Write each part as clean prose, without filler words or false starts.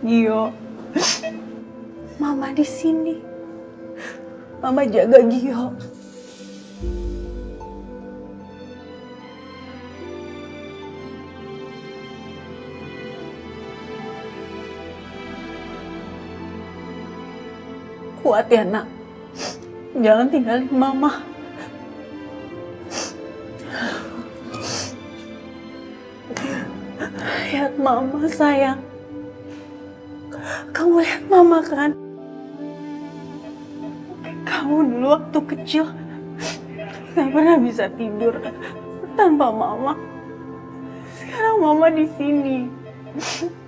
Gio, Mama di sini. Mama jaga Gio. Kuat ya, Nak. Jangan tinggalin Mama. Lihat Mama, sayang. Kamu lihat Mama kan? Kamu dulu waktu kecil gak pernah bisa tidur tanpa Mama. Sekarang Mama di sini.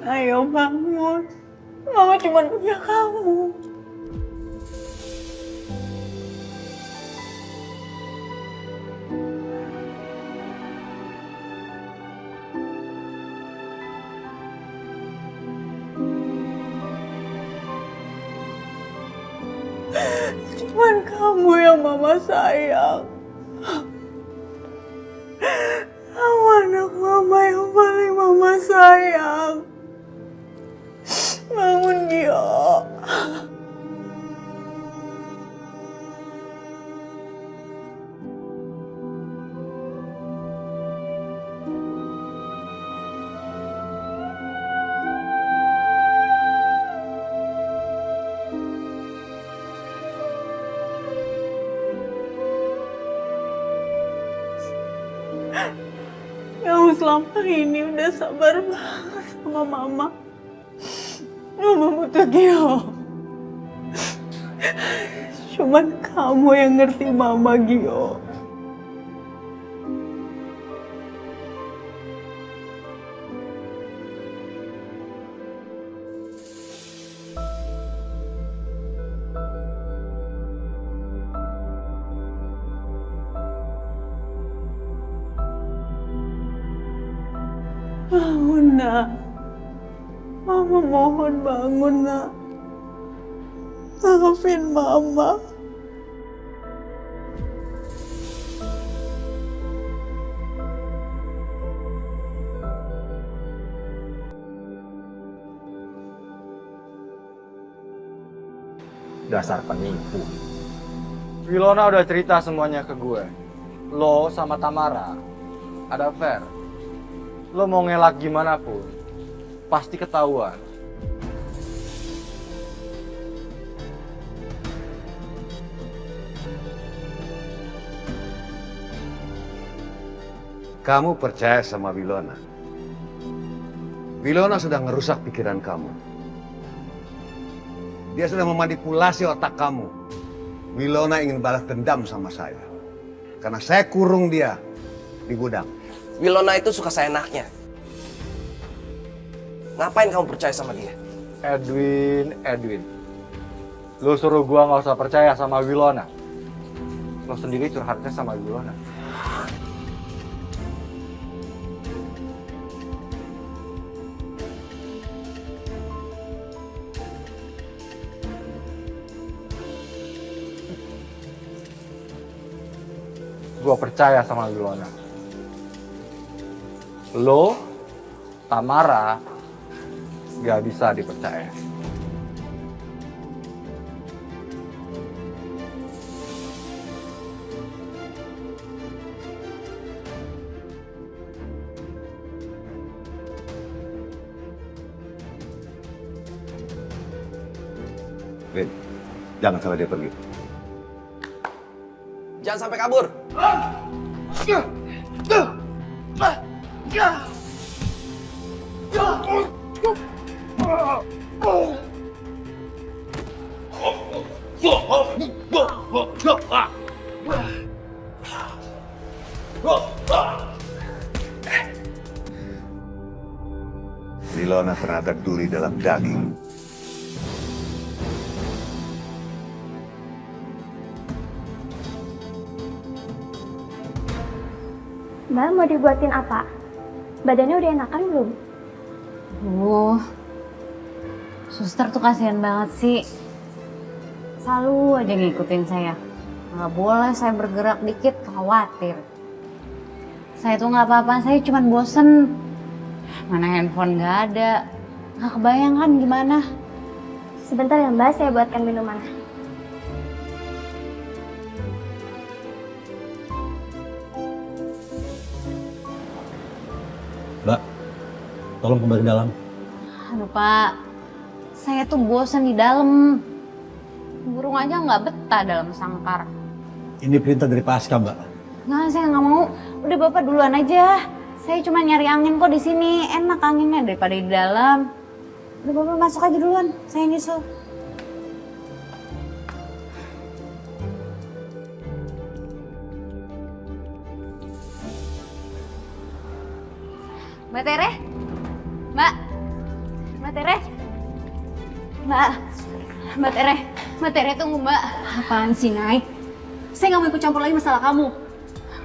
Ayo bangun. Mama cuma punya kamu. Cuman kamu yang Mama sayang. Kamu anak Mama yang paling Mama sayang. Bangun, Gio. Kamu selama ini udah sabar banget sama Mama. Mama butuh Gio. Cuman kamu yang ngerti Mama, Gio. Bangun, Nak. Mama mohon bangun, Nak. Maafin Mama. Dasar penipu. Wilona udah cerita semuanya ke gue. Lo sama Tamara ada affair. Lo mau ngelak gimana pun, pasti ketahuan. Kamu percaya sama Wilona. Wilona sudah ngerusak pikiran kamu. Dia sudah memanipulasi otak kamu. Wilona ingin balas dendam sama saya. Karena saya kurung dia di gudang. Wilona itu suka seenaknya. Ngapain kamu percaya sama dia? Edwin. Lo suruh gua nggak usah percaya sama Wilona. Lo sendiri curhatnya sama Wilona. Gua percaya sama Wilona. Lo, Tamara, gak bisa dipercaya. Win, jangan sampai dia pergi. Jangan sampai kabur. Wilona ternyata duri dalam daging. Mbak mau dibuatin apa? Badannya udah enakan belum? Suster tuh kasihan banget sih. Selalu aja ngikutin saya. Nggak boleh saya bergerak dikit, khawatir. Saya tuh nggak apa-apa, saya cuma bosen. Mana handphone nggak ada. Nggak kebayang kan gimana. Sebentar ya Mbak, saya buatkan minuman. Mbak, tolong kembali dalam. Aduh Pak, saya tuh bosan di dalam. Burung aja nggak betah dalam sangkar. Ini perintah dari Pak Aska, Mbak. Nggak, saya nggak mau. Udah Bapak duluan aja. Saya cuma nyari angin kok di sini. Enak anginnya daripada di dalam. Udah Bapak masuk aja duluan. Saya nyusul. Mbak Tere? Mbak? Mbak Tere? Mbak? Mbak Tere? Mbak Tere tunggu Mbak. Apaan sih, Nay? Saya nggak mau ikut campur lagi masalah kamu.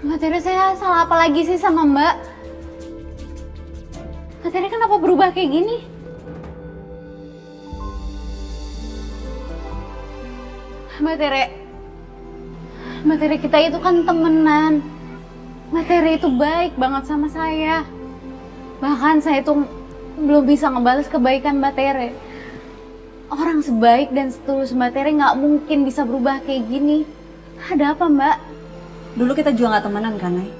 Mbak Tere, saya salah apa lagi sih sama Mbak? Mbak Tere kenapa berubah kayak gini? Mbak Tere, Mbak Tere kita itu kan temenan. Mbak Tere itu baik banget sama saya. Bahkan saya tuh belum bisa ngebales kebaikan Mbak Tere. Orang sebaik dan setulus Mbak Tere nggak mungkin bisa berubah kayak gini. Ada apa Mbak? Dulu kita juga nggak temenan kan, Nay?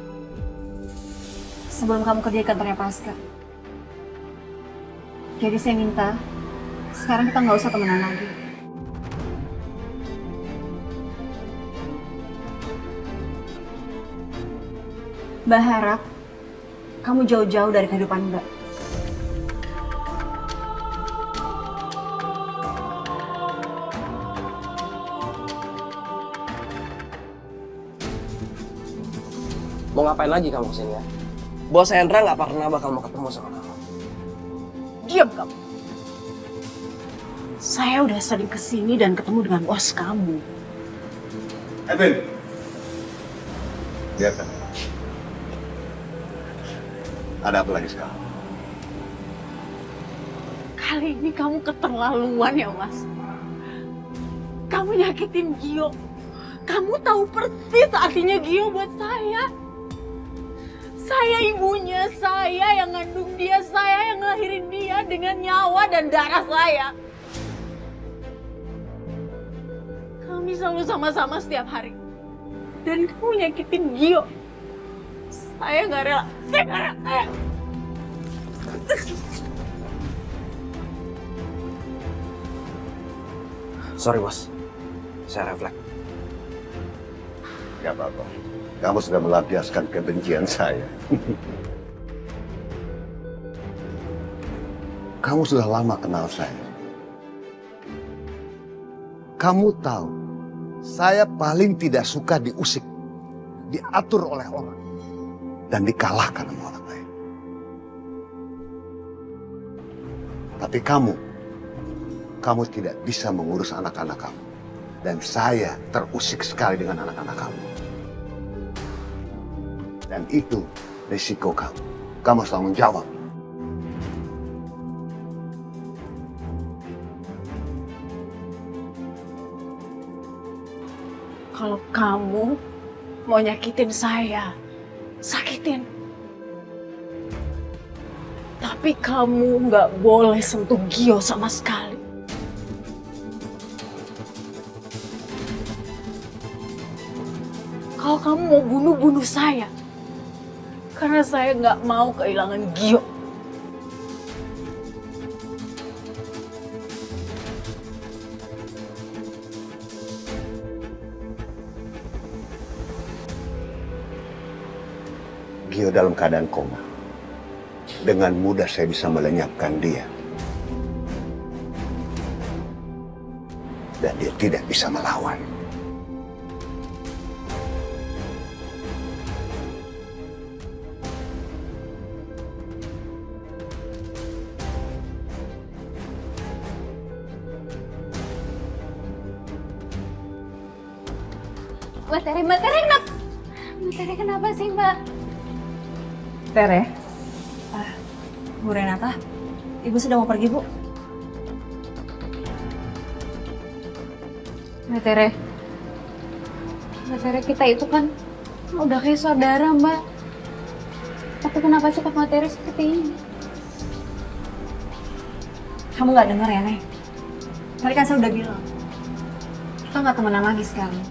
Sebelum kamu kerja di kantornya Paska. Jadi saya minta, sekarang kita nggak usah temenan lagi. Mbak harap kamu jauh-jauh dari kehidupan Mbak. Mau ngapain lagi kamu kesini ya? Bos Hendra nggak pernah bakal mau ketemu sama kamu. Diam kamu. Saya udah sering kesini dan ketemu dengan bos kamu. Edwin. Biarkan. Ada apa lagi sekarang? Kali ini kamu keterlaluan ya, Mas. Kamu nyakitin Gio. Kamu tahu persis artinya Gio buat saya. Saya ibunya, saya yang ngandung dia, saya yang ngelahirin dia dengan nyawa dan darah saya. Kami selalu sama-sama setiap hari. Dan kamu nyakitin Gio. Saya nggak rela. Saya nggak rela. Sorry bos, saya refleks. Gak apa-apa. Kamu sudah melampiaskan kebencian saya. Kamu sudah lama kenal saya. Kamu tahu, saya paling tidak suka diusik, diatur oleh orang, dan dikalahkan oleh orang lain. Tapi kamu tidak bisa mengurus anak-anak kamu. Dan saya terusik sekali dengan anak-anak kamu. Dan itu risiko kamu. Kamu harus tanggung jawab. Kalau kamu mau nyakitin saya, sakitin. Tapi kamu nggak boleh sentuh Gio sama sekali. Kalau kamu mau bunuh saya. Karena saya nggak mau kehilangan Gio. Gio dalam keadaan koma. Dengan mudah saya bisa melenyapkan dia. Dan dia tidak bisa melawan. Mbak Tere kenapa sih Mbak? Tere, Bu Renata, Ibu sudah mau pergi, Bu. Mbak Tere kita itu kan udah kayak saudara Mbak. Tapi kenapa sikap Mbak Tere seperti ini? Kamu nggak denger ya, Nek? Tadi kan saya udah bilang. Kita nggak temenan lagi sekarang.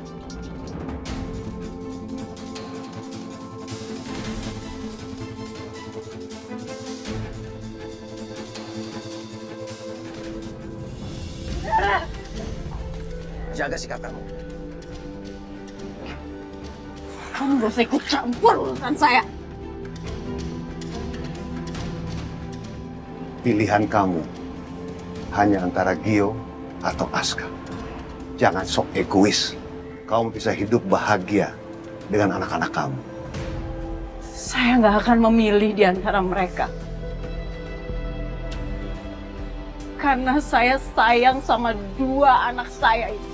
Jaga sikap kamu. Kamu gak usah ikut campur urusan saya. Pilihan kamu hanya antara Gio atau Aska. Jangan sok egois. Kamu bisa hidup bahagia dengan anak-anak kamu. Saya nggak akan memilih di antara mereka. Karena saya sayang sama dua anak saya itu.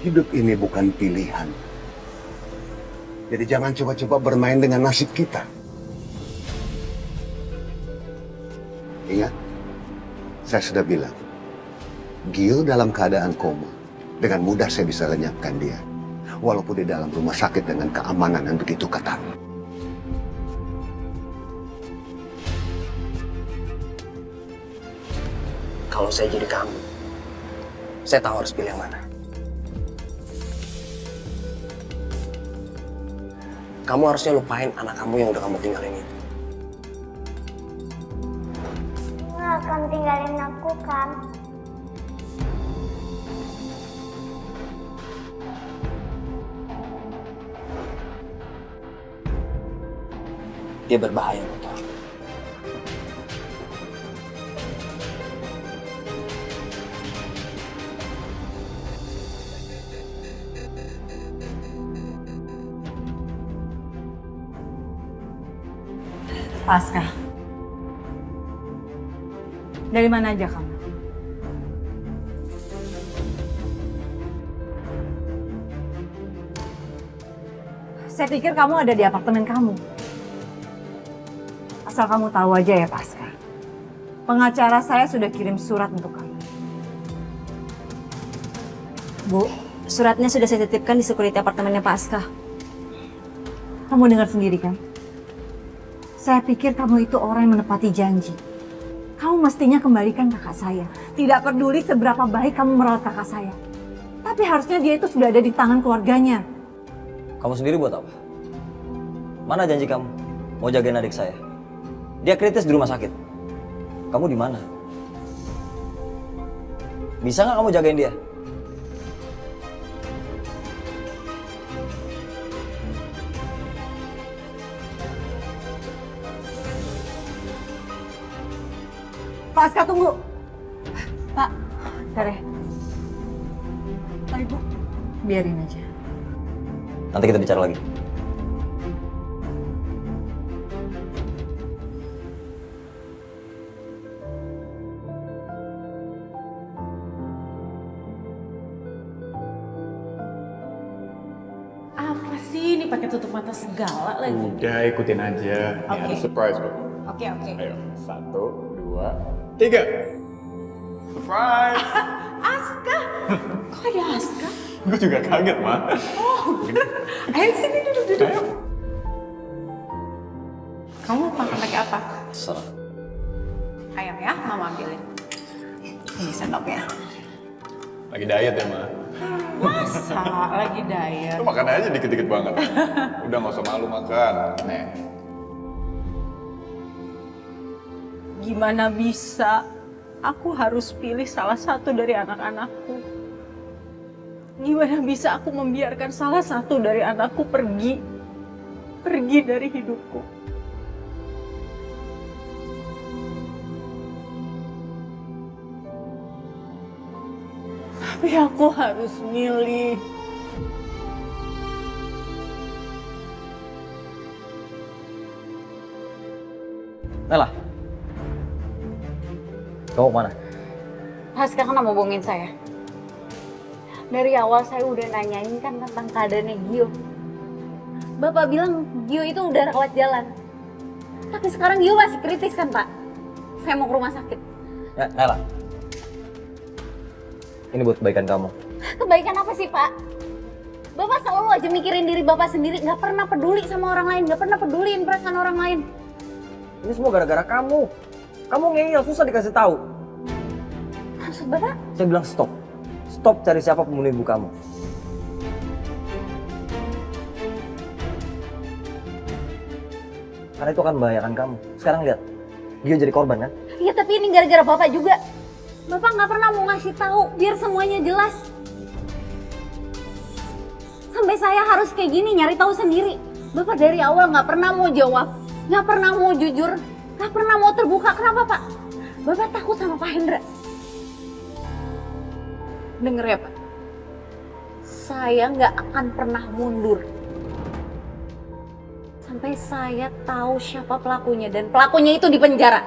Hidup ini bukan pilihan. Jadi jangan coba-coba bermain dengan nasib kita. Ingat, saya sudah bilang, Gio dalam keadaan koma. Dengan mudah saya bisa lenyapkan dia. Walaupun di dalam rumah sakit dengan keamanan yang begitu ketat. Kalau saya jadi kamu, saya tahu harus pilih yang mana. Kamu harusnya lupain anak kamu yang udah kamu tinggalin itu. Nggak akan tinggalin aku kan? Dia berbahaya buat kamu. Aska. Dari mana aja kamu? Saya pikir kamu ada di apartemen kamu. Asal kamu tahu aja ya, Aska. Pengacara saya sudah kirim surat untuk kamu. Bu, suratnya sudah saya titipkan di security apartemennya Pak Aska. Kamu dengar sendiri kan? Saya pikir kamu itu orang yang menepati janji. Kamu mestinya kembalikan kakak saya. Tidak peduli seberapa baik kamu merawat kakak saya. Tapi harusnya dia itu sudah ada di tangan keluarganya. Kamu sendiri buat apa? Mana janji kamu mau jagain adik saya? Dia kritis di rumah sakit. Kamu di mana? Bisa nggak kamu jagain dia? Pak Aska, tunggu. Pak, Bentar ya. Ibu, biarin aja. Nanti kita bicara lagi. Apa sih ini pakai tutup mata segala lagi? Udah ikutin aja. Ini ada surprise buat kamu. Oke. Ayo, 1, 2, 3. Surprise! Aska, kok ada Aska? Gue juga kaget, Ma. Ayo sini duduk. Ayo. Kamu makan pakai apa? Serah. Ayam ya, Mama ambilin. Ini sendoknya. Lagi diet ya, Ma? Masa lagi diet? Lu makan aja dikit-dikit banget. Udah gak usah malu makan. Nih. Gimana bisa? Aku harus pilih salah satu dari anak-anakku. Gimana bisa aku membiarkan salah satu dari anakku pergi dari hidupku? Tapi aku harus milih. Nela, kamu kemana? Aska kan mau bohongin saya. Dari awal saya udah nanyain kan tentang keadaannya Gio. Bapak bilang Gio itu udah rawat jalan. Tapi sekarang Gio masih kritis kan, Pak? Saya mau ke rumah sakit. Ya, Nela. Ini buat kebaikan kamu. Kebaikan apa sih, Pak? Bapak selalu aja mikirin diri Bapak sendiri, nggak pernah peduli sama orang lain, nggak pernah peduliin perasaan orang lain. Ini semua gara-gara kamu. Kamu ngeyel, susah dikasih tahu. Maksud Bapak? Saya bilang stop. Stop cari siapa pembunuh ibu kamu. Karena itu akan membahayakan kamu. Sekarang lihat, Gio jadi korban kan? Iya, tapi ini gara-gara Bapak juga. Bapak nggak pernah mau ngasih tahu biar semuanya jelas. Sampai saya harus kayak gini nyari tahu sendiri. Bapak dari awal nggak pernah mau jawab, nggak pernah mau jujur, nggak pernah mau terbuka. Kenapa Pak? Bapak takut sama Pak Hendra. Dengar ya Pak, saya nggak akan pernah mundur sampai saya tahu siapa pelakunya dan pelakunya itu di penjara.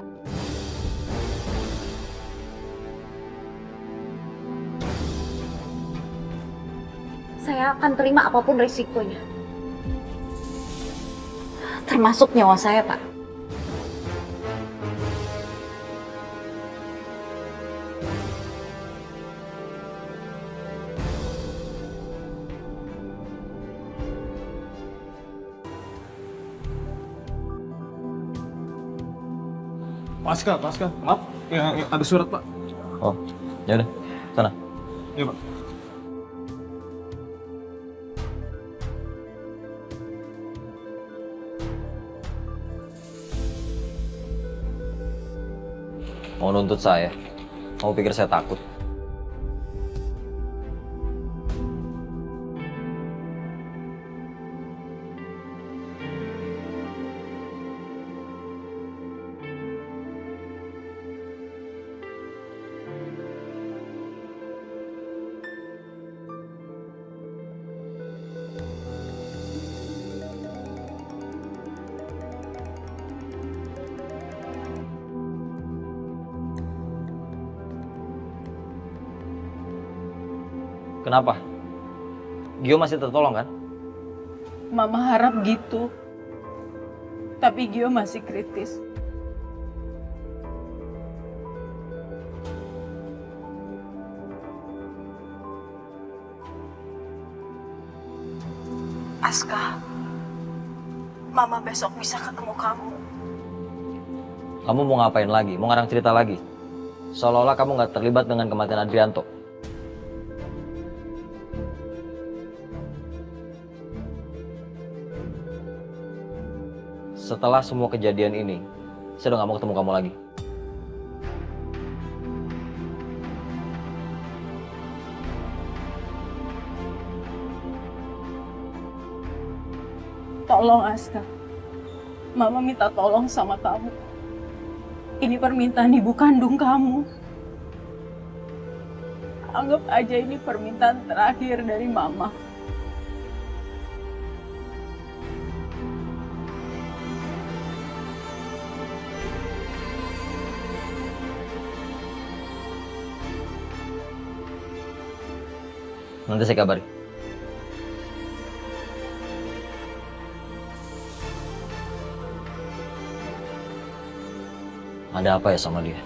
Saya akan terima apapun risikonya. Termasuk nyawa saya, Pak. Pasca. Maaf, yang ada surat, Pak. Oh, ya udah. Sana. Iya, Pak. Mau nuntut saya? Kamu pikir saya takut? Kenapa? Gio masih tertolong kan? Mama harap gitu. Tapi Gio masih kritis. Aska, Mama besok bisa ketemu kamu. Kamu mau ngapain lagi? Mau ngarang cerita lagi? Seolah-olah kamu nggak terlibat dengan kematian Adrianto. Setelah semua kejadian ini, saya udah gak mau ketemu kamu lagi. Tolong Aska, Mama minta tolong sama kamu. Ini permintaan ibu kandung kamu. Anggap aja ini permintaan terakhir dari Mama. Nanti saya kabari. Ada apa ya sama dia?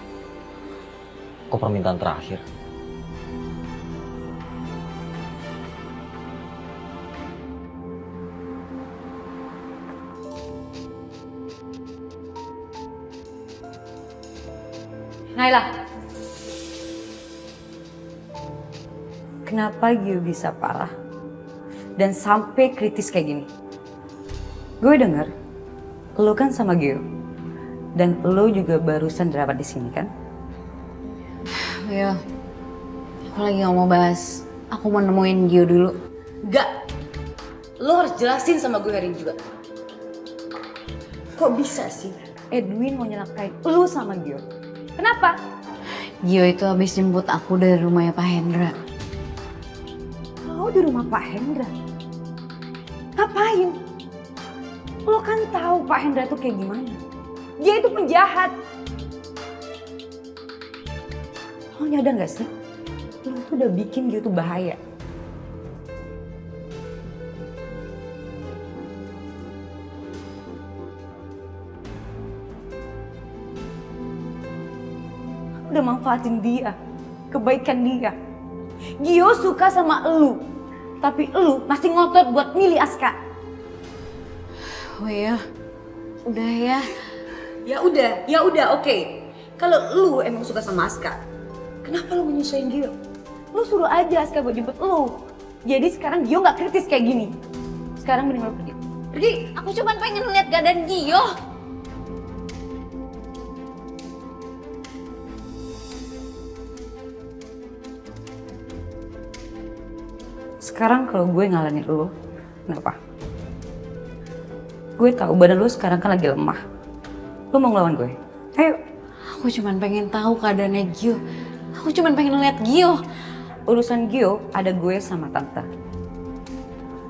Kok permintaan terakhir? Naila, kenapa Gio bisa parah dan sampai kritis kayak gini? Gue denger, lo kan sama Gio dan lo juga barusan dirawat di sini kan? Iya, aku lagi gak mau bahas. Aku mau nemuin Gio dulu. Enggak, lo harus jelasin sama gue hari ini juga. Kok bisa sih Edwin mau nyelakain lo sama Gio? Kenapa? Gio itu habis jemput aku dari rumahnya Pak Hendra. Oh, di rumah Pak Hendra? Ngapain? Lo kan tahu Pak Hendra tuh kayak gimana. Dia itu penjahat. Lo nyadar gak sih? Lo tuh udah bikin dia tuh bahaya. Udah manfaatin dia, kebaikan dia. Gio suka sama elu. Tapi lu masih ngotot buat milih Aska. Well, udah ya. Ya udah, oke. Kalau lu emang suka sama Aska, kenapa lu menyusahin Gio? Lu suruh aja Aska buat jemput lu. Jadi sekarang Gio nggak kritis kayak gini. Sekarang mending lu pergi. Pergi. Aku cuma pengen lihat keadaan Gio. Sekarang kalau gue ngalahin lu, kenapa? Gue tahu badan lu sekarang kan lagi lemah. Lu mau ngelawan gue? Ayo. Aku cuma pengen tahu keadaannya Gio. Aku cuma pengen lihat Gio. Urusan Gio ada gue sama Tante.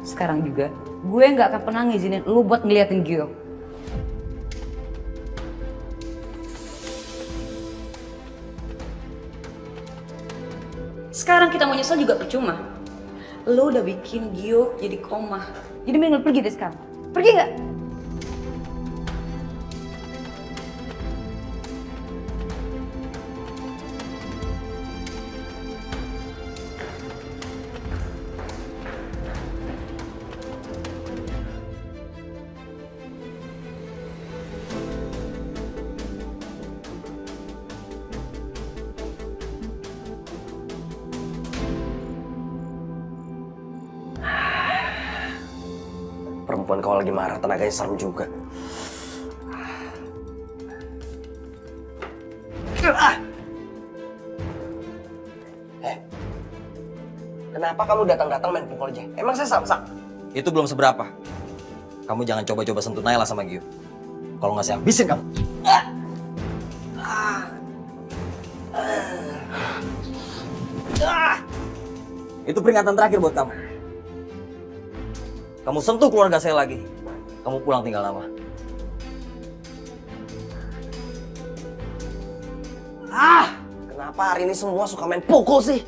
Sekarang juga, gue nggak akan pernah ngizinin lu buat ngeliatin Gio. Sekarang kita mau nyesel juga percuma. Lu udah bikin Gio jadi koma. Jadi mending lu pergi deh sekarang. Pergi nggak? Perempuan kalau lagi marah tenaganya serem juga. Kenapa kamu datang-datang main pukul aja? Emang saya samsak? Itu belum seberapa. Kamu jangan coba-coba sentuh Naila sama Gio. Kalau nggak saya habisin kamu. Itu peringatan terakhir buat kamu. Kamu sentuh keluarga saya lagi, kamu pulang tinggal lama. Kenapa hari ini semua suka main pukul sih?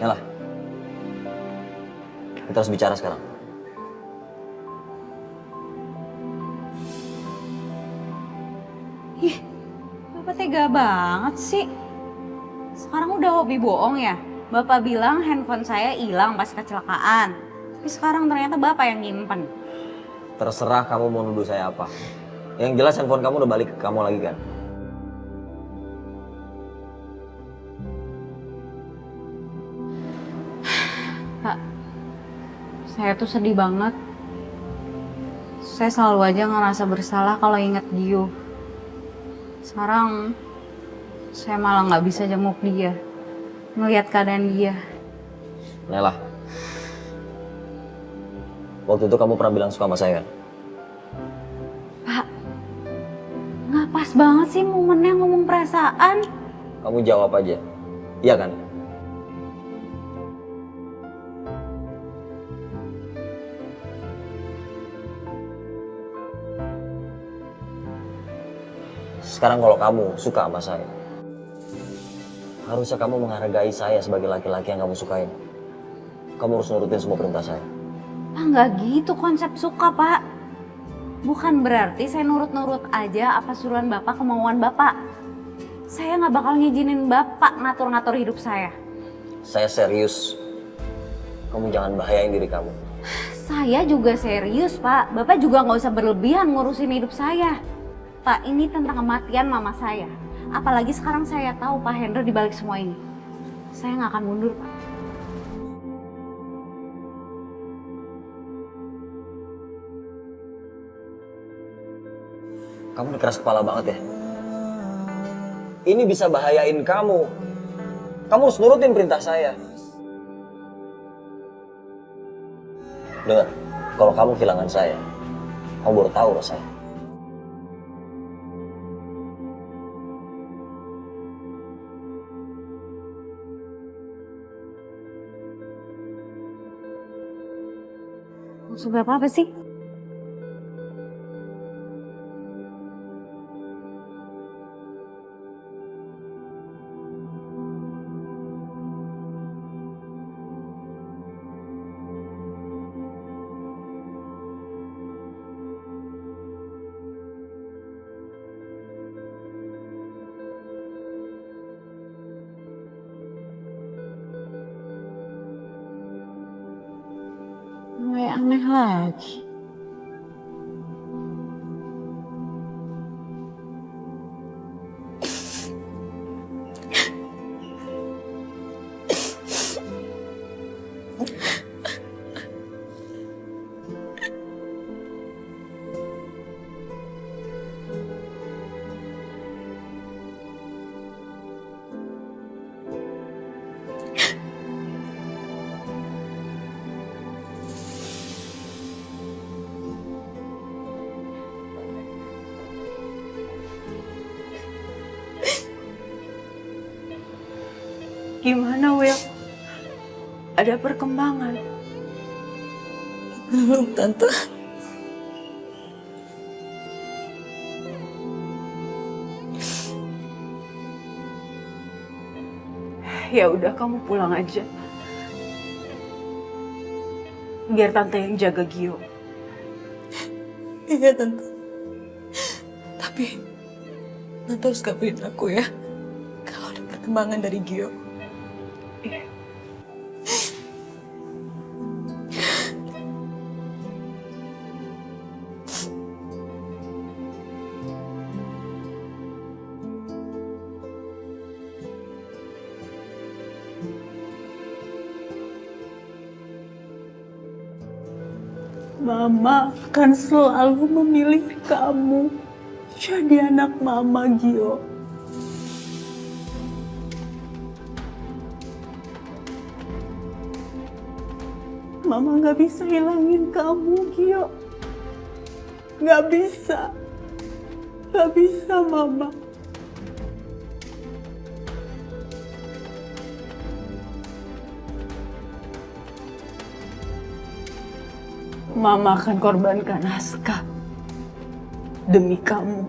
Nela, kita harus bicara sekarang. Ih, Bapak tega banget sih. Sekarang udah hobi bohong ya? Bapak bilang handphone saya hilang pas kecelakaan. Tapi sekarang ternyata Bapak yang nyimpen. Terserah kamu mau nuduh saya apa. Yang jelas handphone kamu udah balik ke kamu lagi kan? Pak, saya tuh sedih banget. Saya selalu aja ngerasa bersalah kalau inget Gio. Sekarang saya malah nggak bisa jenguk dia, ngelihat keadaan dia. Nela, waktu itu kamu pernah bilang suka sama saya kan? Pak, nggak pas banget sih momennya ngomong perasaan. Kamu jawab aja, iya kan? Sekarang kalau kamu suka sama saya, harusnya kamu menghargai saya sebagai laki-laki yang kamu sukain. Kamu harus nurutin semua perintah saya. Pak, nggak gitu konsep suka, Pak. Bukan berarti saya nurut-nurut aja apa suruhan Bapak, kemauan Bapak. Saya nggak bakal ngizinin Bapak ngatur-ngatur hidup saya. Saya serius. Kamu jangan bahayain diri kamu. Saya juga serius, Pak. Bapak juga nggak usah berlebihan ngurusin hidup saya. Pak, ini tentang kematian mama saya. Apalagi sekarang saya tahu Pak Hendra dibalik semua ini. Saya nggak akan mundur, Pak. Kamu ini keras kepala banget ya. Ini bisa bahayain kamu. Kamu harus nurutin perintah saya. Dengar, kalau kamu kehilangan saya, kamu baru tahu rasanya. Maksud Bapak apa sih? aneh lagi. Gimana, Will? Ada perkembangan? Belum, Tante. Ya udah, kamu pulang aja. Biar tante yang jaga Gio. Iya, Tante. Tapi Tante harus kabarin aku ya kalau ada perkembangan dari Gio. Mama akan selalu memilih kamu jadi anak Mama, Gio. Mama gak bisa hilangin kamu, Gio. Gak bisa. Gak bisa, Mama. Mama akan korbankan Aska demi kamu.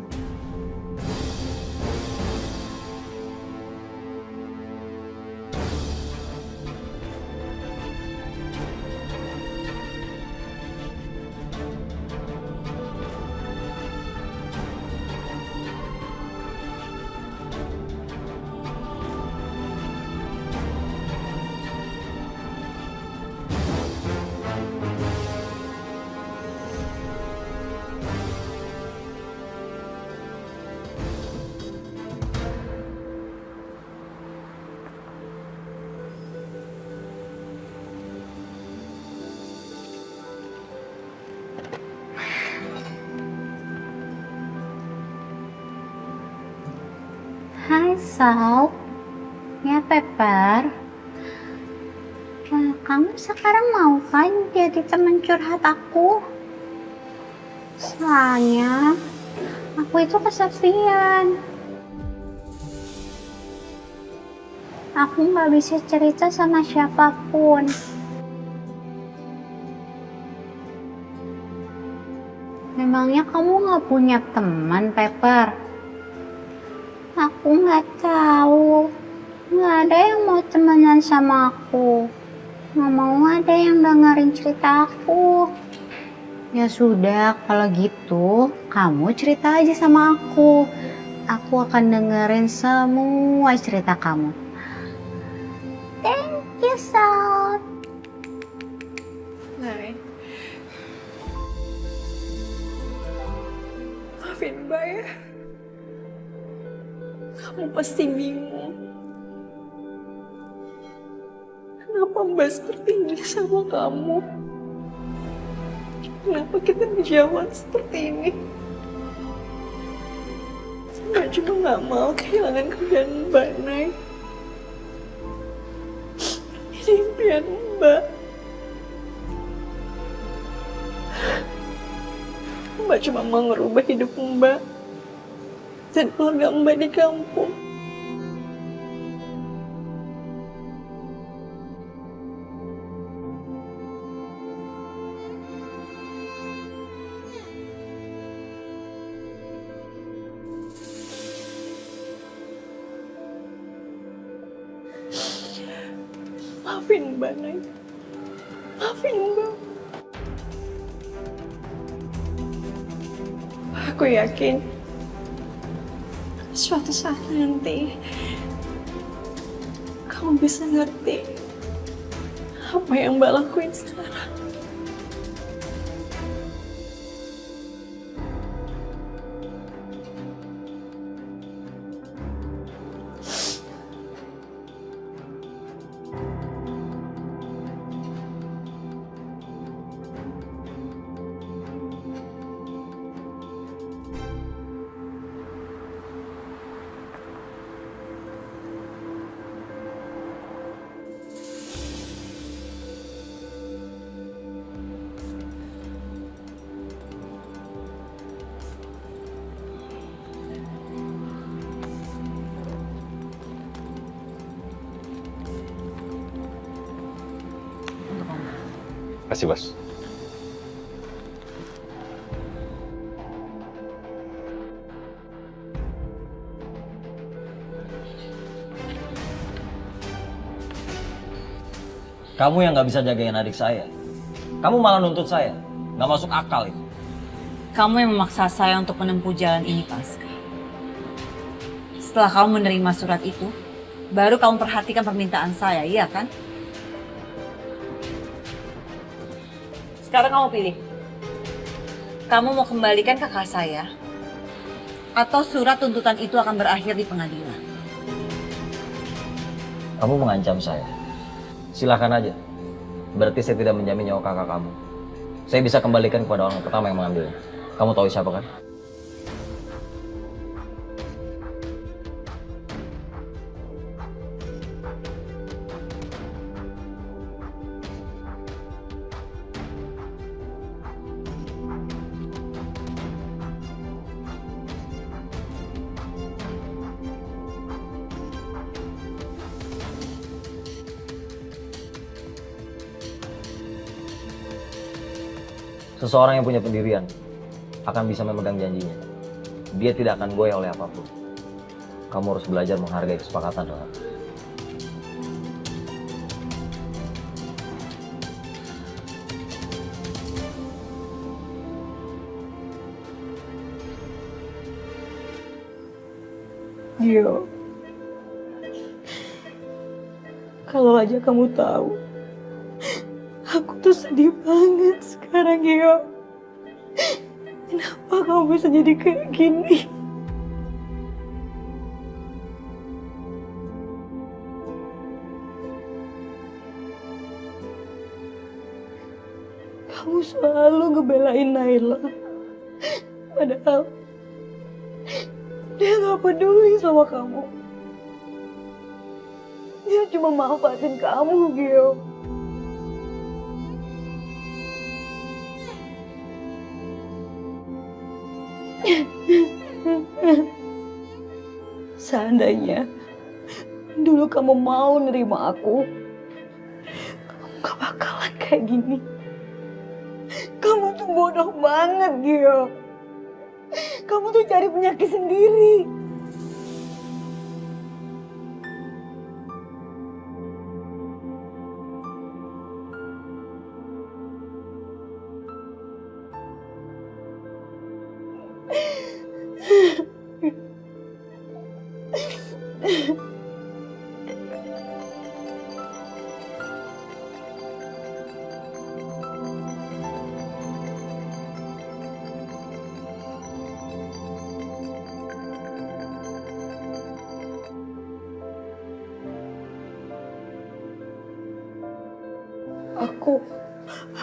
Hai Sal, ya Pepper. Kamu sekarang mau kan jadi teman curhat aku? Soalnya aku itu kesepian. Aku nggak bisa cerita sama siapapun. Memangnya kamu nggak punya teman, Pepper? Aku nggak tahu. Nggak ada yang mau temenan sama aku. Nggak mau ada yang dengerin cerita aku. Ya sudah, kalau gitu kamu cerita aja sama aku. Aku akan dengerin semua cerita kamu. Thank you, Sal. Nay, maafin Mbak ya. Kamu pasti bingung. Kenapa Mbak seperti ini sama kamu? Kenapa kita berjauhan seperti ini? Mbak cuma gak mau kehilangan kerjaan Mbak, Nay. Ini impian Mbak. Mbak cuma mau ngerubah hidup Mbak dan keluarga Mbak di kampung. Maafin Mbak, Nay. Maafin Mbak. Aku yakin suatu saat nanti kamu bisa ngerti apa yang Mbak lakuin sekarang. Kasih, Bos. Kamu yang nggak bisa jagain adik saya. Kamu malah nuntut saya. Nggak masuk akal itu. Kamu yang memaksa saya untuk menempuh jalan ini, Pasca. Setelah kamu menerima surat itu, baru kamu perhatikan permintaan saya, iya kan? Sekarang kamu pilih. Kamu mau kembalikan kakak saya, atau surat tuntutan itu akan berakhir di pengadilan? Kamu mengancam saya. Silakan aja. Berarti saya tidak menjamin nyawa kakak kamu. Saya bisa kembalikan kepada orang pertama yang mengambilnya. Kamu tahu siapa kan? Seseorang yang punya pendirian akan bisa memegang janjinya. Dia tidak akan goyah oleh apapun. Kamu harus belajar menghargai kesepakatan, Rara. Gio, kalau aja kamu tahu, aku tuh sedih banget sekarang, Gio. Kenapa kamu bisa jadi kayak gini? Kamu selalu ngebelain Naila. Padahal dia gak peduli sama kamu. Dia cuma manfaatin kamu, Gio. Seandainya dulu kamu mau nerima aku, kamu gak bakalan kayak gini. Kamu tuh bodoh banget, Gio. Kamu tuh cari penyakit sendiri.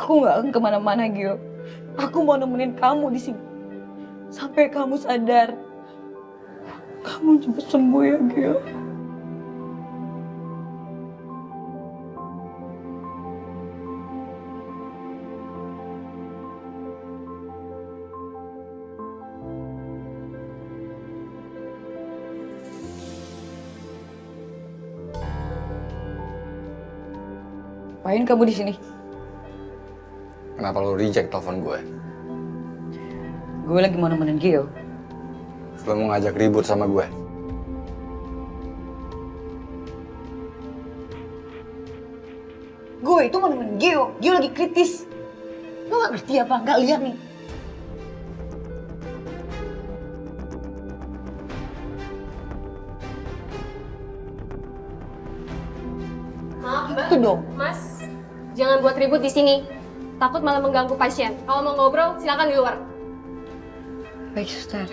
Aku nggak akan kemana-mana, Gio. Aku mau nemenin kamu di sini sampai kamu sadar. Kamu cepat sembuh ya, Gio. Ngapain kamu di sini? Kenapa lo reject telepon gue? Gue lagi mau nemenin Gio. Lo mau ngajak ribut sama gue? Gue itu mau nemenin Gio. Gio lagi kritis. Lo gak ngerti apa? Gak lihat nih. Maaf, Mbak. Itu dong. Mas, jangan buat ribut di sini. Takut malah mengganggu pasien. Kalau mau ngobrol, silakan di luar. Baik, suster.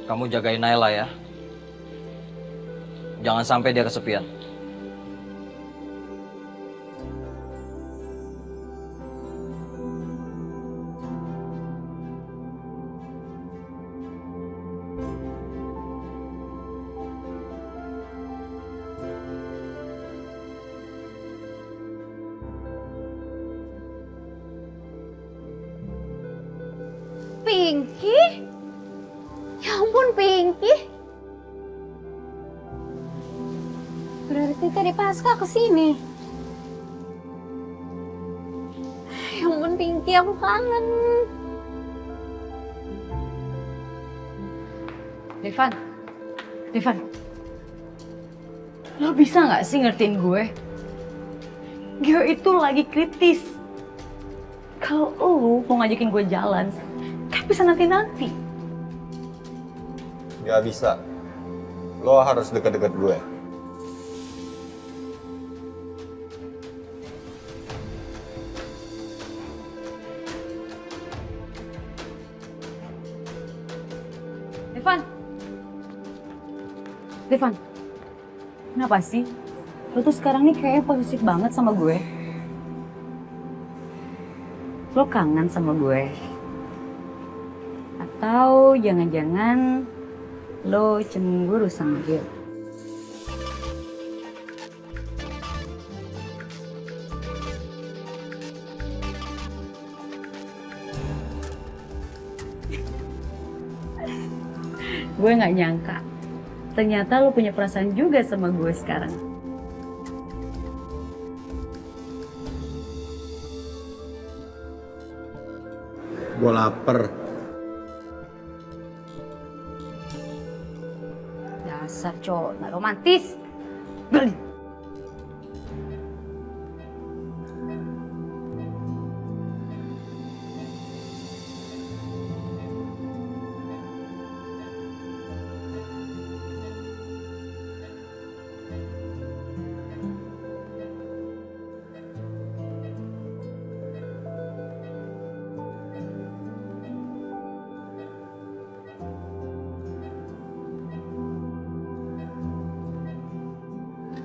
Kamu jagain Naila ya. Jangan sampai dia kesepian. Pinky? Ya ampun, Pinky. Berarti tadi Pasca kesini. Ya ampun, Pinky, aku kangen. Devan, lo bisa nggak sih ngertiin gue? Gio itu lagi kritis. Kalau lo mau ngajakin gue jalan, kan bisa nanti-nanti. Gak bisa. Lo harus deket-deket gue. Devan, kenapa sih? Lo tuh sekarang nih kayaknya posesif banget sama gue. Lo kangen sama gue? Atau jangan-jangan lo cemburu sama dia? Gue nggak nyangka. Ternyata lo punya perasaan juga sama gue sekarang. Gue lapar. Dasar cowok nggak romantis. Beli.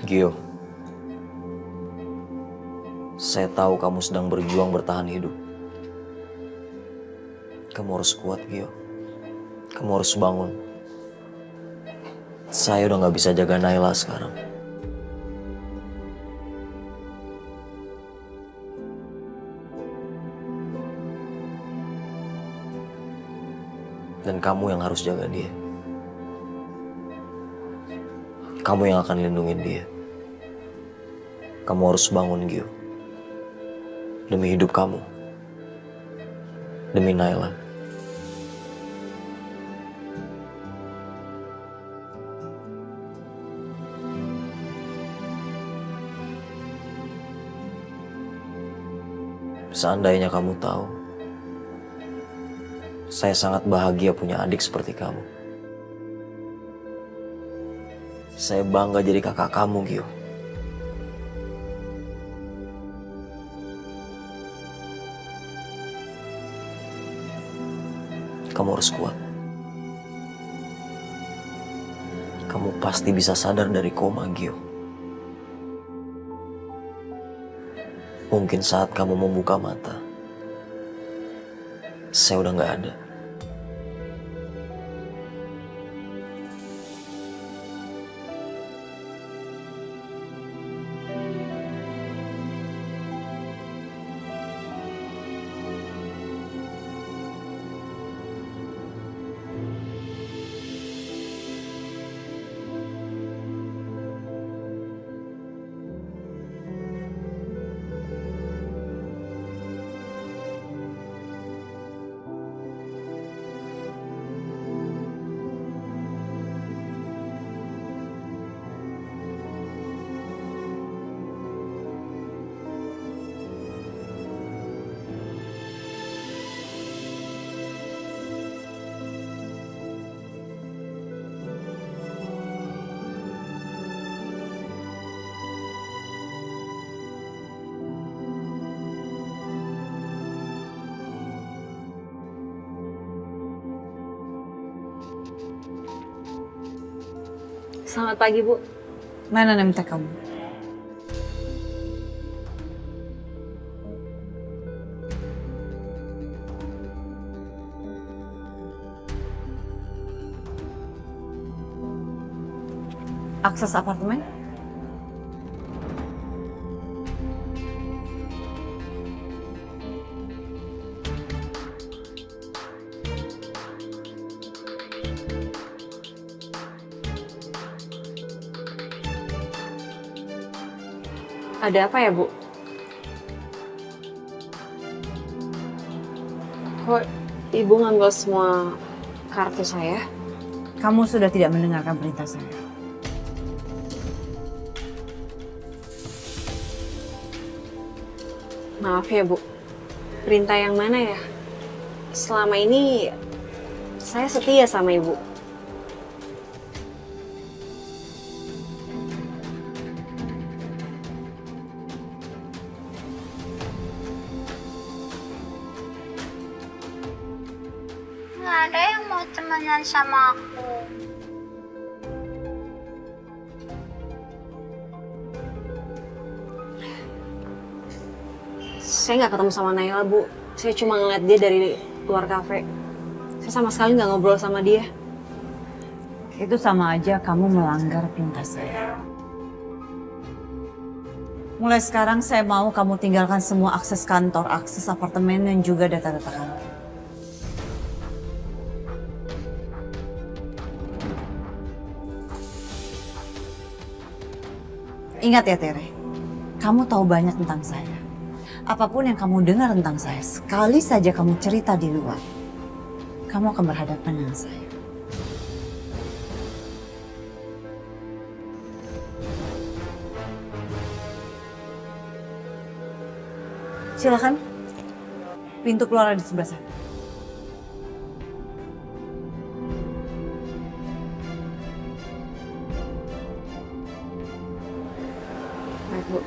Gio, saya tahu kamu sedang berjuang bertahan hidup. Kamu harus kuat, Gio. Kamu harus bangun. Saya udah gak bisa jaga Naila sekarang. Dan kamu yang harus jaga dia. Kamu yang akan lindungin dia. Kamu harus bangun, Gio. Demi hidup kamu. Demi Naila. Seandainya kamu tahu, saya sangat bahagia punya adik seperti kamu. Saya bangga jadi kakak kamu, Gio. Kamu harus kuat. Kamu pasti bisa sadar dari koma, Gio. Mungkin saat kamu membuka mata, saya udah gak ada. Selamat pagi, Bu. Mana nem teh kamu? Akses apartemen? Ada apa ya, Bu? Kok Ibu ngambil semua kartu saya? Kamu sudah tidak mendengarkan perintah saya. Maaf ya, Bu. Perintah yang mana ya? Selama ini saya setia sama Ibu. Nggak ada yang mau temenan sama aku. Saya nggak ketemu sama Naila, Bu. Saya cuma ngeliat dia dari luar kafe. Saya sama sekali nggak ngobrol sama dia. Itu sama aja kamu melanggar perintah saya. Mulai sekarang saya mau kamu tinggalkan semua akses kantor, akses apartemen, dan juga data-data kamu. Ingat ya Tere, kamu tahu banyak tentang saya. Apapun yang kamu dengar tentang saya, sekali saja kamu cerita di luar, kamu akan berhadapan dengan saya. Silakan, pintu keluar di sebelah sana. Baik, Bu.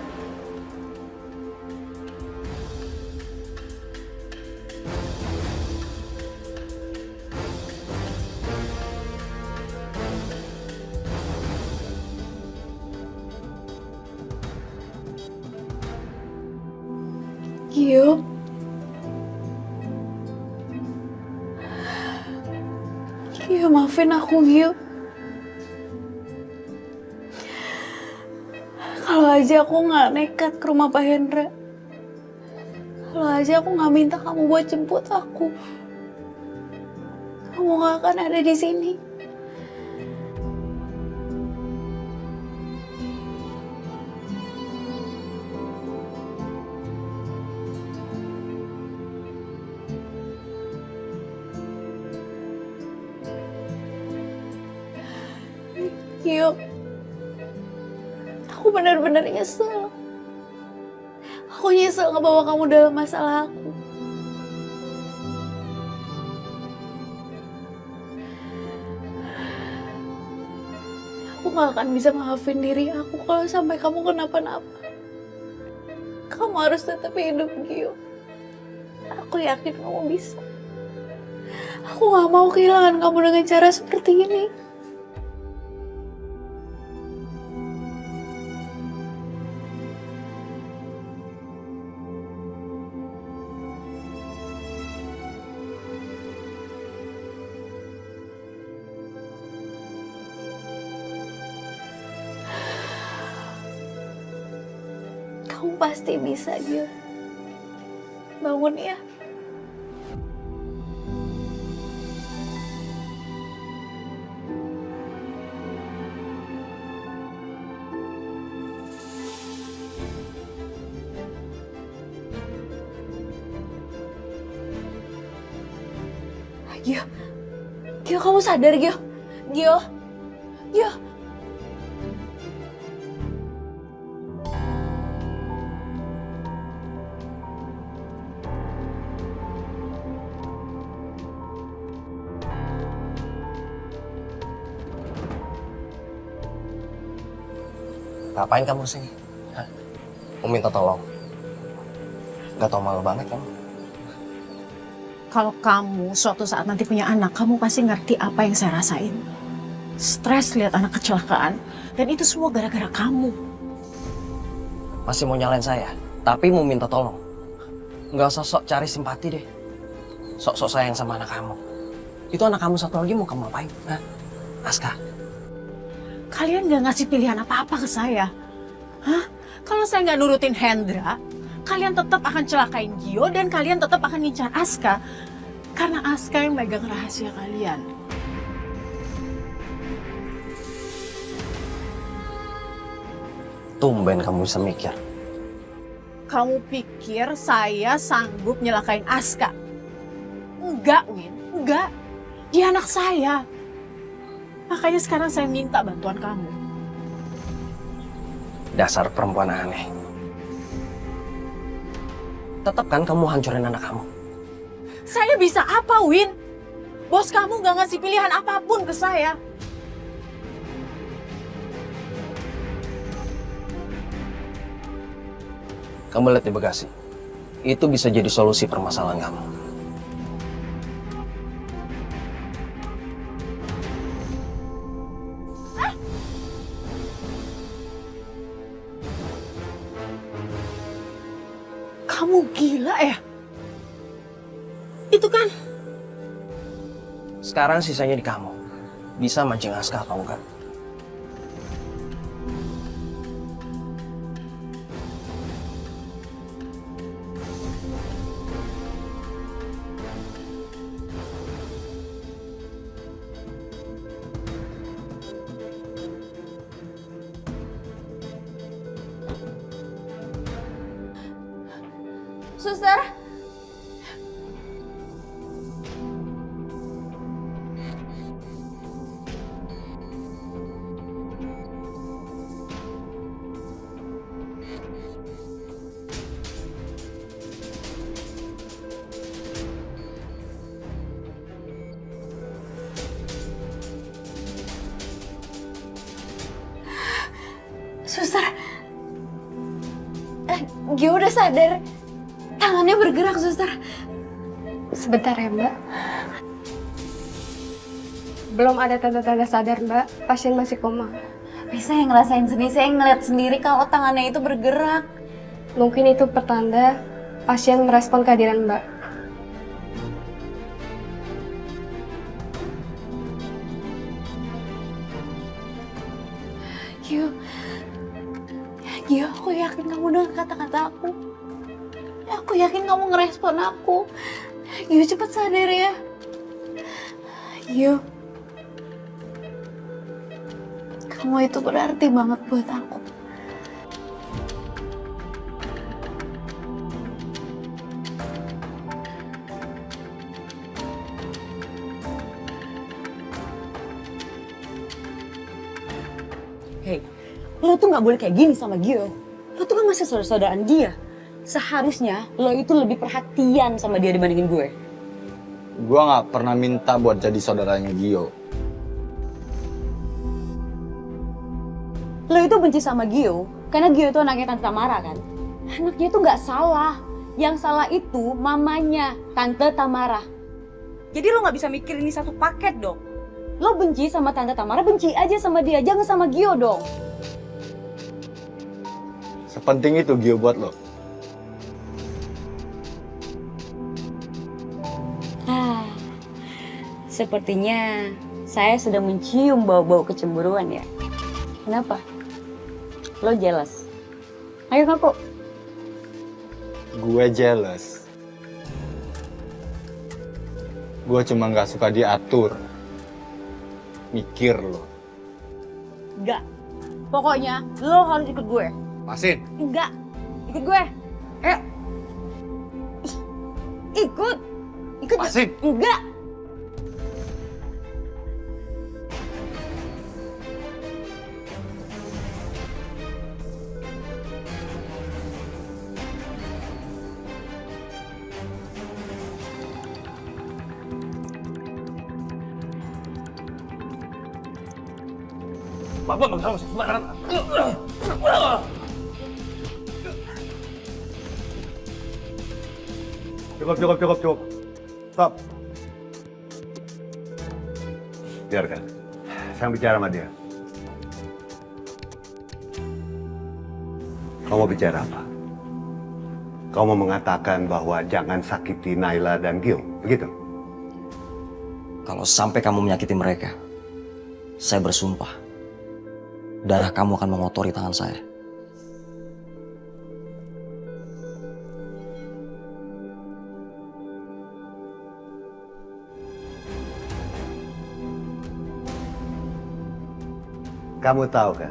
Gio. Gio, maafin aku, Gio. Kalau aja aku nggak nekat ke rumah Pak Hendra. Kalau aja aku nggak minta kamu buat jemput aku. Kamu nggak akan ada di sini. Gio, aku benar-benar nyesel. Aku nyesel ngebawa kamu dalam masalah aku. Aku gak akan bisa maafin diri aku kalau sampai kamu kenapa-napa. Kamu harus tetap hidup, Gio. Aku yakin kamu bisa. Aku gak mau kehilangan kamu dengan cara seperti ini. Kamu pasti bisa, Gio. Bangun ya. Gio. Gio, kamu sadar, Gio. Gio. Gio. Ngapain kamu sih? Hah? Mau minta tolong? Gak tau malu banget kamu. Kalau kamu suatu saat nanti punya anak, kamu pasti ngerti apa yang saya rasain. Stres lihat anak kecelakaan, dan itu semua gara-gara kamu. Masih mau nyalain saya, tapi mau minta tolong. Gak usah sok cari simpati deh. Sok-sok sayang sama anak kamu. Itu anak kamu satu lagi mau kamu apain? Hah? Aska. Kalian gak ngasih pilihan apa-apa ke saya. Hah? Kalau saya nggak nurutin Hendra, kalian tetap akan celakain Gio dan kalian tetap akan ngincar Aska. Karena Aska yang megang rahasia kalian. Tumben kamu bisa mikir. Kamu pikir saya sanggup nyelakain Aska? Enggak, Win. Enggak. Dia anak saya. Makanya sekarang saya minta bantuan kamu. Dasar perempuan aneh. Tetap kan kamu hancurin anak kamu? Saya bisa apa, Win? Bos kamu gak ngasih pilihan apapun ke saya. Kamu lihat di bagasi. Itu bisa jadi solusi permasalahan kamu. Kamu gila ya? Itu kan Sekarang sisanya di kamu. Bisa mancing Aska atau enggak? Suster, suster, Gio udah sadar. Tangannya bergerak, suster. Sebentar ya, Mbak. Belum ada tanda-tanda sadar, Mbak. Pasien masih koma. Tapi saya ngerasain sendiri, saya ngeliat sendiri kalau tangannya itu bergerak. Mungkin itu pertanda pasien merespon kehadiran Mbak. Gio, aku yakin kamu dengan kata-kata aku. Aku yakin kamu ngerespon aku. Gio, cepet sadar ya. Gio, kamu itu berarti banget buat aku. Hei, lo tuh gak boleh kayak gini sama Gio. Lo tuh kan masih saudara-saudaraan dia. Seharusnya lo itu lebih perhatian sama dia dibandingin gue. Gue gak pernah minta buat jadi saudaranya Gio. Lo itu benci sama Gio karena Gio itu anaknya Tante Tamara kan? Anaknya itu gak salah. Yang salah itu mamanya, Tante Tamara. Jadi lo gak bisa mikir ini satu paket dong. Lo benci sama Tante Tamara, benci aja sama dia. Jangan sama Gio dong. Sepenting itu Gio buat lo. Sepertinya saya sudah mencium bau-bau kecemburuan ya. Kenapa? Lo jealous? Ayo ngaku. Gue jealous. Gue cuma gak suka diatur. Mikir lo. Enggak. Pokoknya lo harus ikut gue. Masin. Enggak. Ikut gue. Ayo. Ikut. Ikut. Masin. Enggak. Bapak nggak bisa masuk sembarangan. Cukup. Stop. Biarkan. Saya bicara sama dia. Kamu mau bicara apa? Kamu mau mengatakan bahwa jangan sakiti Naila dan Gio, begitu? Kalau sampai kamu menyakiti mereka, saya bersumpah, darah kamu akan mengotori tangan saya. Kamu tahu kan,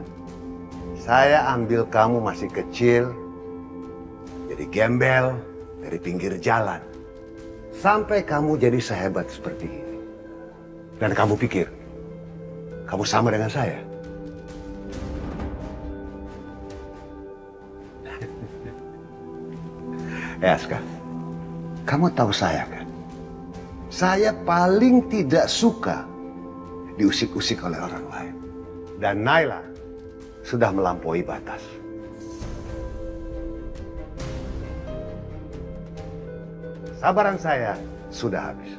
saya ambil kamu masih kecil, Dari gembel, dari pinggir jalan. Sampai kamu jadi sehebat seperti ini. Dan kamu pikir, kamu sama dengan saya? Aska, kamu tahu saya kan? Saya paling tidak suka diusik-usik oleh orang lain. Dan Naila sudah melampaui batas. Sabaran saya sudah habis.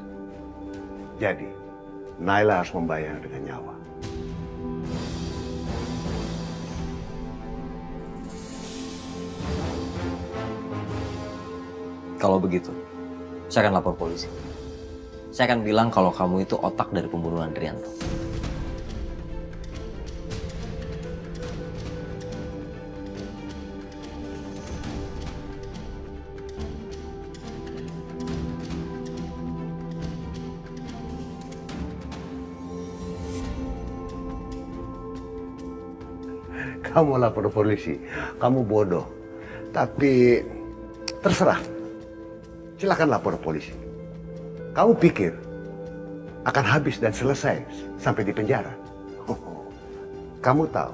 Jadi, Naila harus membayar dengan nyawa. Kalau begitu, saya akan lapor polisi. Saya akan bilang kalau kamu itu otak dari pembunuhan Drianto. Kamu lapor polisi, kamu bodoh. Tapi terserah, silakan lapor polisi. Kamu pikir akan habis dan selesai sampai di penjara? Kamu tahu,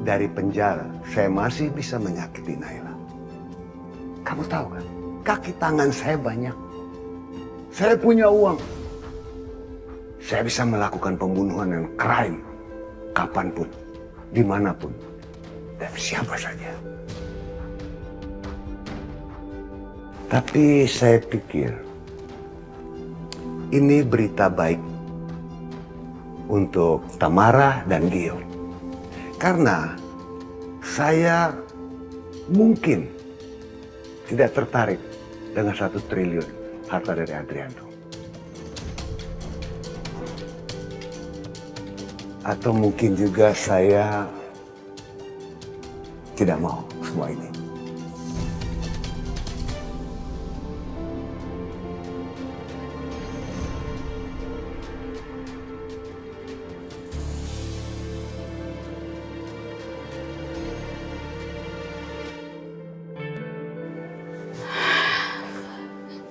dari penjara saya masih bisa menyakiti Naila. Kamu tahu kan, kaki tangan saya banyak. Saya punya uang. Saya bisa melakukan pembunuhan dan crime kapanpun, dimanapun, dan siapa saja. Tapi saya pikir ini berita baik untuk Tamara dan Gio. Karena saya mungkin tidak tertarik dengan 1 triliun harta dari Adrianto. Atau mungkin juga saya tidak mau semua ini.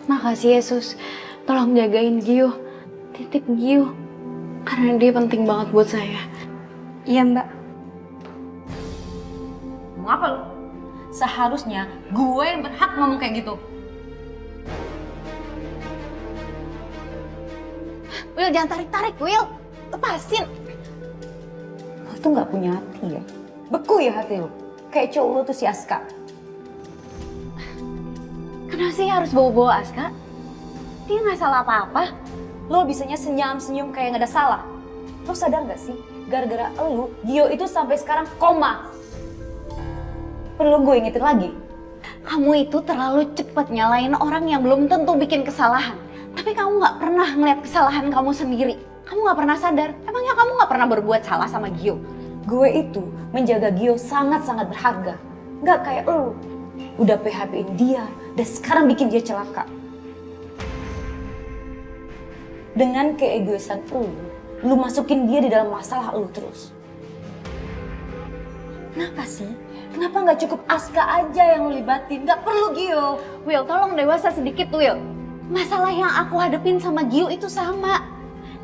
Makasih Yesus, tolong jagain Gio, titip Gio, karena dia penting banget buat saya. Iya Mbak. Mau apa lo? Seharusnya gue yang berhak ngomong kayak gitu. Will, jangan tarik-tarik, Will. Lepasin. Lo tuh gak punya hati ya? Beku ya hati lo? Kayak cowok lo tuh si Aska. Kenapa sih harus bawa-bawa Aska? Dia nggak salah apa-apa. Lo bisanya senyum-senyum kayak gak ada salah. Lo sadar gak sih? Gara-gara lo, Gio itu sampai sekarang koma. Perlu gue ingetin lagi? Kamu itu terlalu cepat nyalain orang yang belum tentu bikin kesalahan. Tapi kamu nggak pernah ngeliat kesalahan kamu sendiri. Kamu nggak pernah sadar. Emangnya kamu nggak pernah berbuat salah sama Gio? Gue itu menjaga Gio sangat-sangat berharga. Nggak kayak lo. Udah PHP-in dia dan sekarang bikin dia celaka. Dengan keegoisan lu masukin dia di dalam masalah lu terus. Kenapa sih? Kenapa nggak cukup Aska aja yang lu libatin? Nggak perlu Gio. Will, tolong dewasa sedikit, Will. Masalah yang aku hadepin sama Gio itu sama.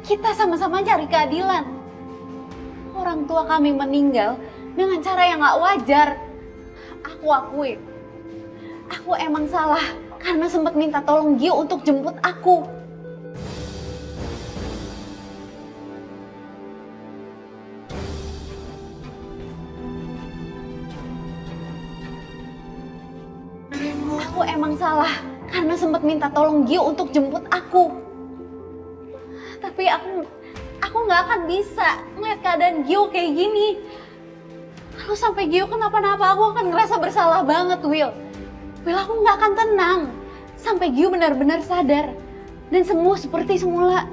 Kita sama-sama cari keadilan. Orang tua kami meninggal dengan cara yang nggak wajar. Aku akui, aku emang salah karena sempat minta tolong Gio untuk jemput aku. Aku emang salah karena sempat minta tolong Gio untuk jemput aku. Tapi aku nggak akan bisa ngeliat keadaan Gio kayak gini. Kalau sampai Gio kenapa-napa, aku akan ngerasa bersalah banget, Will. Will, aku nggak akan tenang sampai Gio benar-benar sadar dan sembuh seperti semula.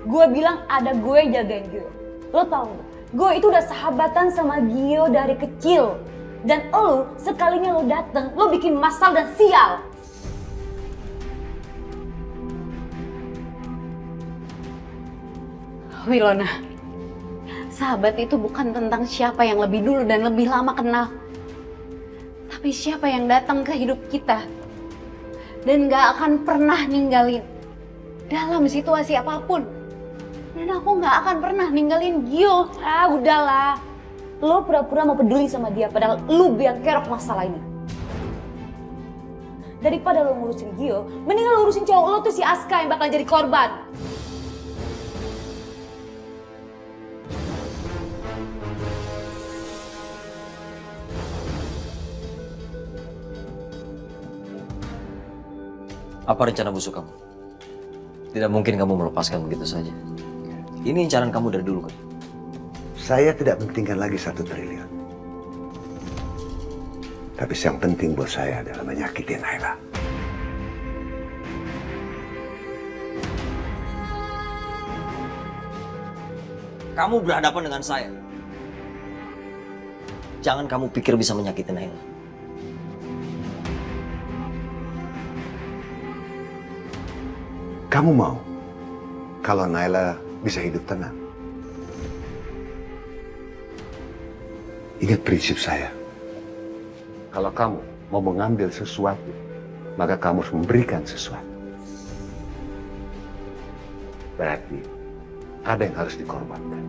Gue bilang ada gue jagain Gio. Lo tau gak? Gue itu udah sahabatan sama Gio dari kecil. Dan lo sekalinya lo dateng, lo bikin masalah dan sial. Wilona, sahabat itu bukan tentang siapa yang lebih dulu dan lebih lama kenal. Tapi siapa yang datang ke hidup kita dan gak akan pernah ninggalin dalam situasi apapun. Dan aku gak akan pernah ninggalin Gio. Ah, udahlah. Lo pura-pura mau peduli sama dia, padahal lo biang kerok masalah ini. Daripada lo ngurusin Gio, mendingan lo urusin cowok lo tuh si Aska yang bakal jadi korban. Apa rencana busuk kamu? Tidak mungkin kamu melepaskan begitu saja. Ini incaran kamu dari dulu kan? Saya tidak pentingkan lagi 1 triliun. Tapi yang penting buat saya adalah menyakiti Naila. Kamu berhadapan dengan saya. Jangan kamu pikir bisa menyakiti Naila. Kamu mau kalau Naila bisa hidup tenang? Ingat prinsip saya. Kalau kamu mau mengambil sesuatu, maka kamu harus memberikan sesuatu. Berarti ada yang harus dikorbankan.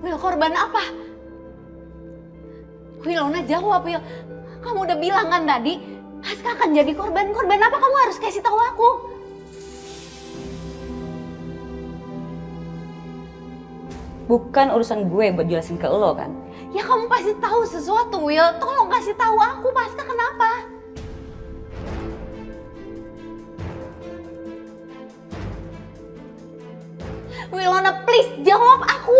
Wil, korban apa? Wilona, jawab, Wil. Kamu udah bilang kan tadi, Aska akan jadi korban. Korban apa? Kamu harus kasih tahu aku. Bukan urusan gue buat jelasin ke lo kan? Ya kamu pasti tahu sesuatu, Will. Tolong kasih tahu aku, Aska kenapa? Wilona, please jawab aku.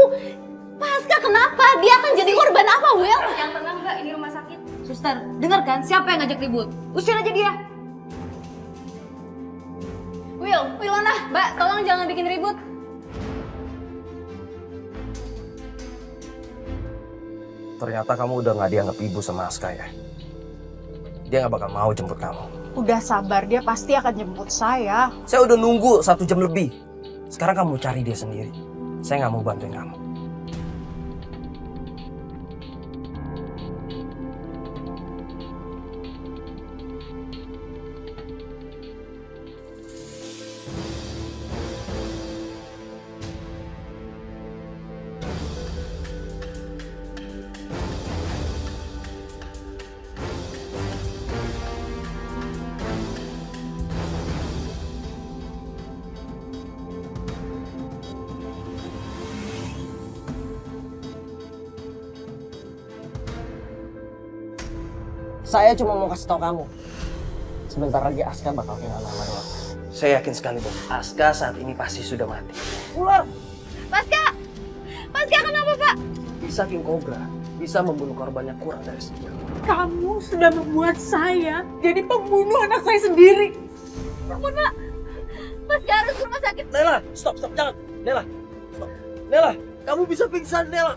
Aska kenapa? Dia akan jadi korban apa, Will? Yang tenang Mbak, ini rumah sakit. Suster, dengar kan siapa yang ngajak ribut? Usir aja dia. Wilona, Mbak, tolong jangan bikin ribut. Ternyata kamu udah gak dianggap ibu sama Aska ya. Dia gak bakal mau jemput kamu. Udah sabar, dia pasti akan jemput saya. Saya udah nunggu 1 jam lebih. Sekarang kamu cari dia sendiri. Saya gak mau bantuin kamu. Saya cuma mau kasih tahu kamu. Sebentar lagi Aska bakal kehilangan nyawa. Saya yakin sekali, Bos. Aska saat ini pasti sudah mati. Ular! Aska! Aska kenapa, Pak? Bisa King Cobra. Bisa membunuh korbannya kurang dari sekian. Kamu sudah membuat saya jadi pembunuh anak saya sendiri. Ampun, Pak. Aska harus ke rumah sakit. Nela, stop, jangan. Nela, stop. Nela, kamu bisa pingsan, Nela.